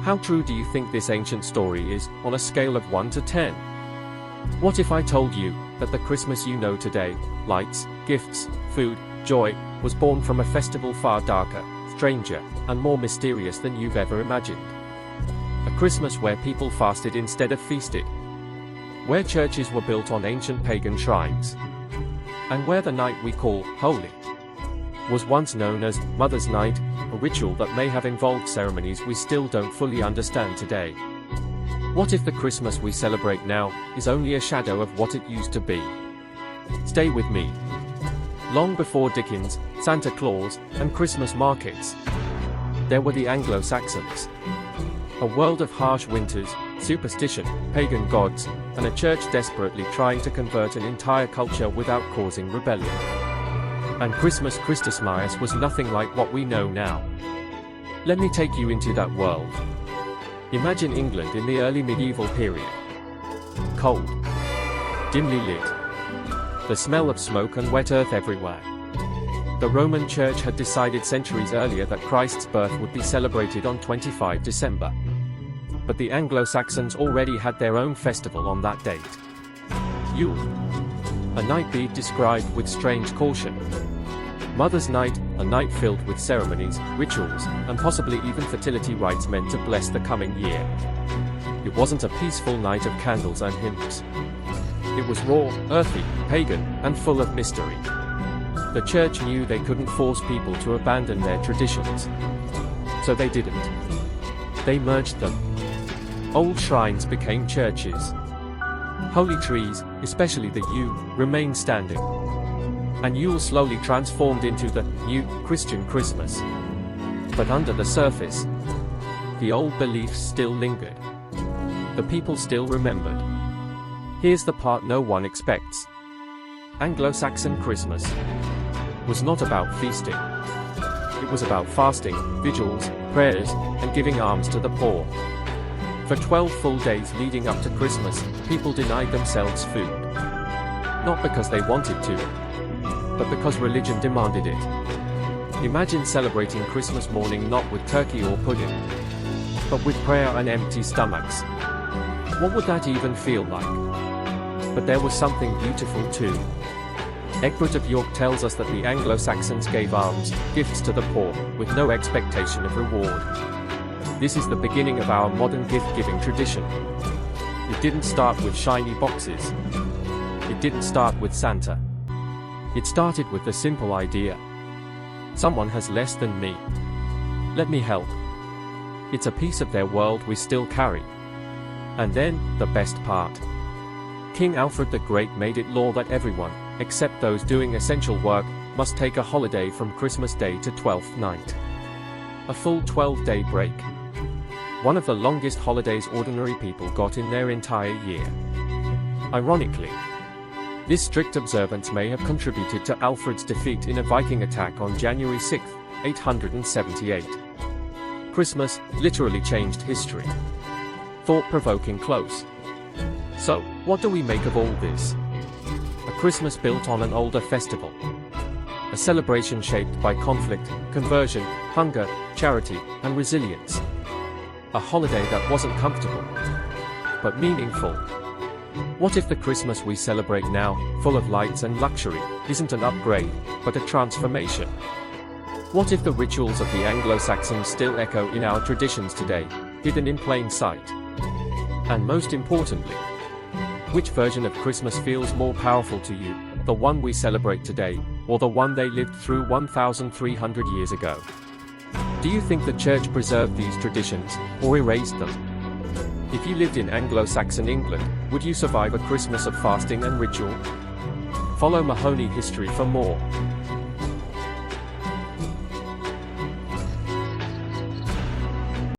How true do you think this ancient story is, on a scale of 1 to 10? What if I told you that the Christmas you know today, lights, gifts, food, joy, was born from a festival far darker, stranger, and more mysterious than you've ever imagined? A Christmas where people fasted instead of feasted, where churches were built on ancient pagan shrines, and where the night we call holy was once known as Mother's Night, a ritual that may have involved ceremonies we still don't fully understand today. What if the Christmas we celebrate now is only a shadow of what it used to be? Stay with me. Long before Dickens, Santa Claus, and Christmas markets, there were the Anglo-Saxons. A world of harsh winters, superstition, pagan gods, and a church desperately trying to convert an entire culture without causing rebellion. And Christmas was nothing like what we know now. Let me take you into that world. Imagine England in the early medieval period. Cold, dimly lit, the smell of smoke and wet earth everywhere. The Roman Church had decided centuries earlier that Christ's birth would be celebrated on 25 December. But the Anglo-Saxons already had their own festival on that date. Yule, a night be described with strange caution. Mother's Night, a night filled with ceremonies, rituals, and possibly even fertility rites meant to bless the coming year. It wasn't a peaceful night of candles and hymns. It was raw, earthy, pagan, and full of mystery. The church knew they couldn't force people to abandon their traditions. So they didn't. They merged them. Old shrines became churches. Holy trees, especially the yew, remained standing. And Yule slowly transformed into the new Christian Christmas. But under the surface, the old beliefs still lingered. The people still remembered. Here's the part no one expects. Anglo-Saxon Christmas was not about feasting. It was about fasting, vigils, prayers, and giving alms to the poor. For 12 full days leading up to Christmas, people denied themselves food. Not because they wanted to, but because religion demanded it. Imagine celebrating Christmas morning not with turkey or pudding, but with prayer and empty stomachs. What would that even feel like? But there was something beautiful too. Egbert of York tells us that the Anglo-Saxons gave alms, gifts to the poor, with no expectation of reward. This is the beginning of our modern gift-giving tradition. It didn't start with shiny boxes. It didn't start with Santa. It started with the simple idea. Someone has less than me. Let me help. It's a piece of their world we still carry. And then, the best part. King Alfred the Great made it law that everyone, except those doing essential work, must take a holiday from Christmas Day to Twelfth Night. A full 12-day break. One of the longest holidays ordinary people got in their entire year. Ironically, this strict observance may have contributed to Alfred's defeat in a Viking attack on January 6, 878. Christmas literally changed history. Thought-provoking close. So, what do we make of all this? A Christmas built on an older festival. A celebration shaped by conflict, conversion, hunger, charity, and resilience. A holiday that wasn't comfortable, but meaningful. What if the Christmas we celebrate now, full of lights and luxury, isn't an upgrade, but a transformation? What if the rituals of the Anglo-Saxons still echo in our traditions today, hidden in plain sight? And most importantly, which version of Christmas feels more powerful to you, the one we celebrate today, or the one they lived through 1,300 years ago? Do you think the church preserved these traditions, or erased them? If you lived in Anglo-Saxon England, would you survive a Christmas of fasting and ritual? Follow Mahoney History for more.